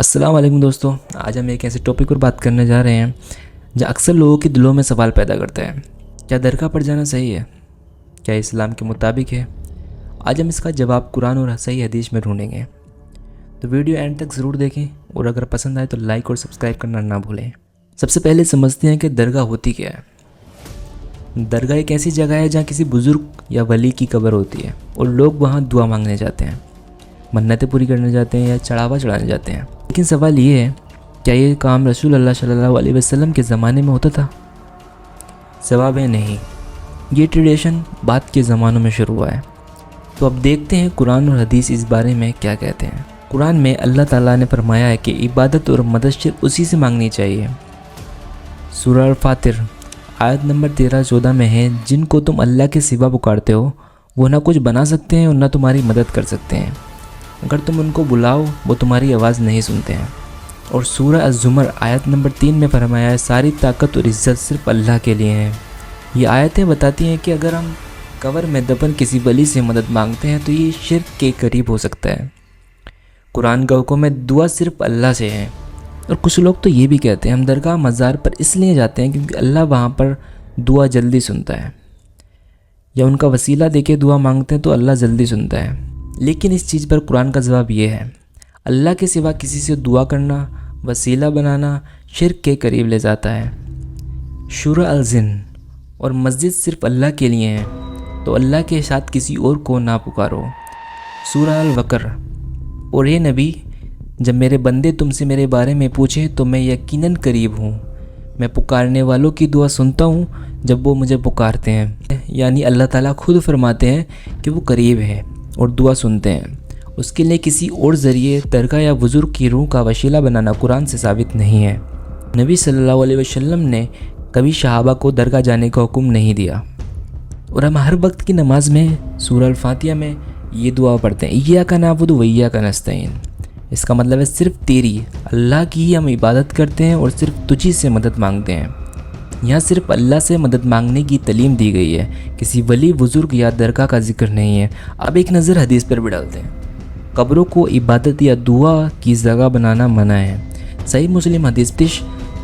अस्सलाम वालेकुम दोस्तों, आज हम एक ऐसे टॉपिक पर बात करने जा रहे हैं जो अक्सर लोगों के दिलों में सवाल पैदा करता है। क्या दरगाह पर जाना सही है? क्या इस्लाम के मुताबिक है? आज हम इसका जवाब कुरान और सही हदीस में ढूंढेंगे, तो वीडियो एंड तक ज़रूर देखें और अगर पसंद आए तो लाइक और सब्सक्राइब करना ना भूलें। सबसे पहले समझते हैं कि दरगाह होती क्या है। दरगाह एक ऐसी जगह है जहाँ किसी बुज़ुर्ग या वली की कब्र होती है और लोग वहाँ दुआ मांगने जाते हैं, मन्नतें पूरी करने जाते हैं या चढ़ावा चढ़ाने जाते हैं। लेकिन सवाल ये है, क्या ये काम रसूल अल्लाह सल्लल्लाहु अलैहि वसल्लम के ज़माने में होता था? जवाब है नहीं। ये ट्रेडिशन बाद के ज़मानों में शुरू हुआ है। तो अब देखते हैं कुरान और हदीस इस बारे में क्या कहते हैं। कुरान में अल्लाह ताला ने फरमाया है कि इबादत और मदद सिर्फ उसी से मांगनी चाहिए। सूरह अल-फातिर आयत नंबर 13-14 में है, जिनको तुम अल्लाह के सिवा पुकारते हो वो ना कुछ बना सकते हैं और ना तुम्हारी मदद कर सकते हैं। अगर तुम उनको बुलाओ वो तुम्हारी आवाज़ नहीं सुनते हैं। और सूरह अज़-ज़ुमर आयत नंबर 3 में फरमाया है, सारी ताकत और इज़्ज़त सिर्फ अल्लाह के लिए है। ये आयतें बताती हैं कि अगर हम कब्र में दफन किसी वली से मदद मांगते हैं तो ये शिर्क के करीब हो सकता है। कुरान का हुक्म है दुआ सिर्फ अल्लाह से है। और कुछ लोग तो ये भी कहते हैं हम दरगाह मज़ार पर इसलिए जाते हैं क्योंकि अल्लाह वहाँ पर दुआ जल्दी सुनता है, या उनका वसीला देके दुआ मांगते हैं तो अल्लाह जल्दी सुनता है। लेकिन इस चीज़ पर कुरान का जवाब ये है, अल्लाह के सिवा किसी से दुआ करना, वसीला बनाना शिर्क के करीब ले जाता है। सूरह अल-जिन और मस्जिद सिर्फ अल्लाह के लिए हैं, तो अल्लाह के साथ किसी और को ना पुकारो। सूरह अल-बकर और ये नबी, जब मेरे बंदे तुमसे मेरे बारे में पूछें तो मैं यकीनन करीब हूँ, मैं पुकारने वालों की दुआ सुनता हूँ जब वो मुझे पुकारते हैं। यानी अल्लाह ताला खुद फरमाते हैं कि वो करीब है और दुआ सुनते हैं। उसके लिए किसी और ज़रिए दरगाह या बुज़ुर्ग की रूह का वसीला बनाना कुरान से साबित नहीं है। नबी सल्लल्लाहु अलैहि वसल्लम ने कभी सहाबा को दरगाह जाने का हुक्म नहीं दिया। और हम हर वक्त की नमाज में सूरह अल-फातिहा में ये दुआ पढ़ते हैं, इय्याका नअबुदु व इय्याका नस्तईन। इसका मतलब है सिर्फ तेरी अल्लाह की ही हम इबादत करते हैं और सिर्फ तुझी से मदद मांगते हैं। यहाँ सिर्फ अल्लाह से मदद मांगने की तालीम दी गई है, किसी वली बुज़ुर्ग या दरगाह का जिक्र नहीं है। अब एक नज़र हदीस पर भी डालते हैं। कब्रों को इबादत या दुआ की जगह बनाना मना है। सही मुस्लिम हदीस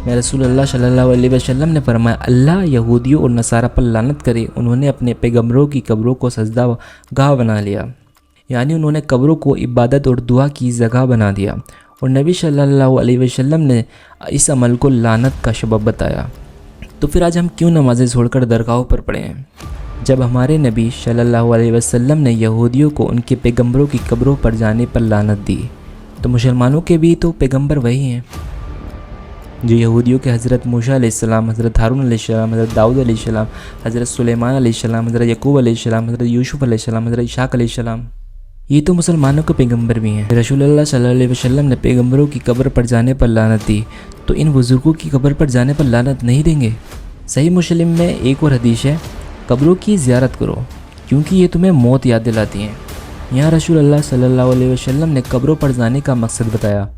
में रसूल अल्लाह सल्लल्लाहु अलैहि वसल्लम ने फरमाया, अल्लाह यहूदियों और नसारा पर लानत करे, उन्होंने अपने पैगंबरों की कब्रों को सजदा गाह बना लिया। यानी उन्होंने कब्रों को इबादत और दुआ की जगह बना दिया और नबी सल्लल्लाहु अलैहि वसल्लम ने इस अमल को लानत का सबब बताया। तो फिर आज हम क्यों नमाज़ें छोड़कर दरगाहों पर पड़े हैं, जब हमारे नबी सल्लल्लाहु अलैहि वसल्लम ने यहूदियों को उनके पैगंबरों की कब्रों पर जाने पर लानत दी, तो मुसलमानों के भी तो पैगंबर वही हैं जो यहूदियों के हज़रत मूसा अलैहिस्सलाम, हज़रत हारून अलैहिस्सलाम, हज़रत दाऊद अलैहिस्सलाम, हज़रत सुलेमान अलैहिस्सलाम, हज़रत यकूब अलैहिस्सलाम, हज़रत यूसुफ अलैहिस्सलाम, हज़रत इशाक अलैहिस्सलाम, ये तो मुसलमानों के पैगंबर भी हैं। रसूलुल्लाह सल्लल्लाहु अलैहि वसल्लम ने पैगंबरों की कब्र पर जाने पर लानत दी, तो इन बुज़ुर्गों की कब्र पर जाने पर लानत नहीं देंगे? सही मुस्लिम में एक और हदीस है, कब्रों की ज़ियारत करो क्योंकि ये तुम्हें मौत याद दिलाती हैं। यहाँ रसूलुल्लाह सल्लल्लाहु अलैहि वसल्लम ने कब्रों पर जाने का मकसद बताया,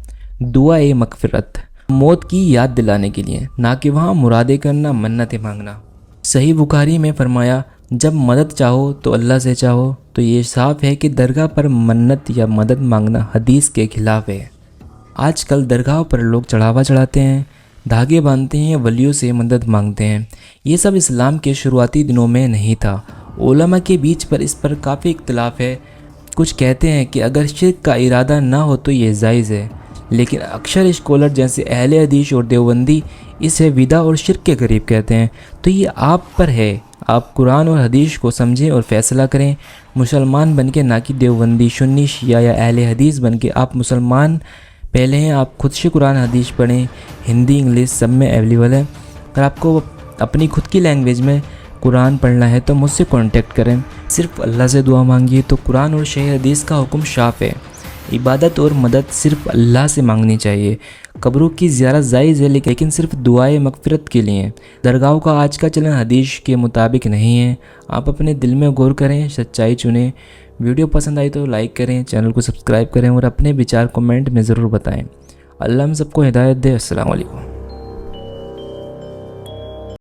दुआ ए मग़फ़िरत, मौत की याद दिलाने के लिए, ना कि वहाँ मुरादें करना, मन्नतें मांगना। सही बुखारी में फरमाया, जब मदद चाहो तो अल्लाह से चाहो। तो ये साफ़ है कि दरगाह पर मन्नत या मदद मांगना हदीस के ख़िलाफ़ है। आजकल दरगाह पर लोग चढ़ावा चढ़ाते हैं, धागे बांधते हैं, वलियों से मदद मांगते हैं। ये सब इस्लाम के शुरुआती दिनों में नहीं था। उलमा के बीच पर इस पर काफ़ी इख्तिलाफ है। कुछ कहते हैं कि अगर शिर्क का इरादा ना हो तो ये जायज़ है, लेकिन अक्सर स्कॉलर जैसे अहले हदीस और देवबंदी इसे विदा और शिर्क के करीब कहते हैं। तो ये आप पर है, आप कुरान और हदीस को समझें और फ़ैसला करें। मुसलमान बनके ना कि देवबंदी, सुन्नी, शिया या अहले हदीस बनके। आप मुसलमान पहले हैं, आप खुद से कुरान हदीस पढ़ें, हिंदी इंग्लिश सब में अवेलेबल है। अगर आपको अपनी खुद की लैंग्वेज में कुरान पढ़ना है तो मुझसे कांटेक्ट करें। सिर्फ अल्लाह से दुआ मांगिए। तो कुरान और सही हदीस का हुक्म साफ है, इबादत और मदद सिर्फ अल्लाह से मांगनी चाहिए। कब्रों की ज़ियारत जायज़ है, लेकिन सिर्फ दुआए मग़फ़िरत के लिए। दरगाहों का आज का चलन हदीस के मुताबिक नहीं है। आप अपने दिल में गौर करें, सच्चाई चुनें। वीडियो पसंद आई तो लाइक करें, चैनल को सब्सक्राइब करें और अपने विचार कमेंट में ज़रूर बताएं। अल्लाह हम सबको हिदायत दे। अस्सलाम वालेकुम।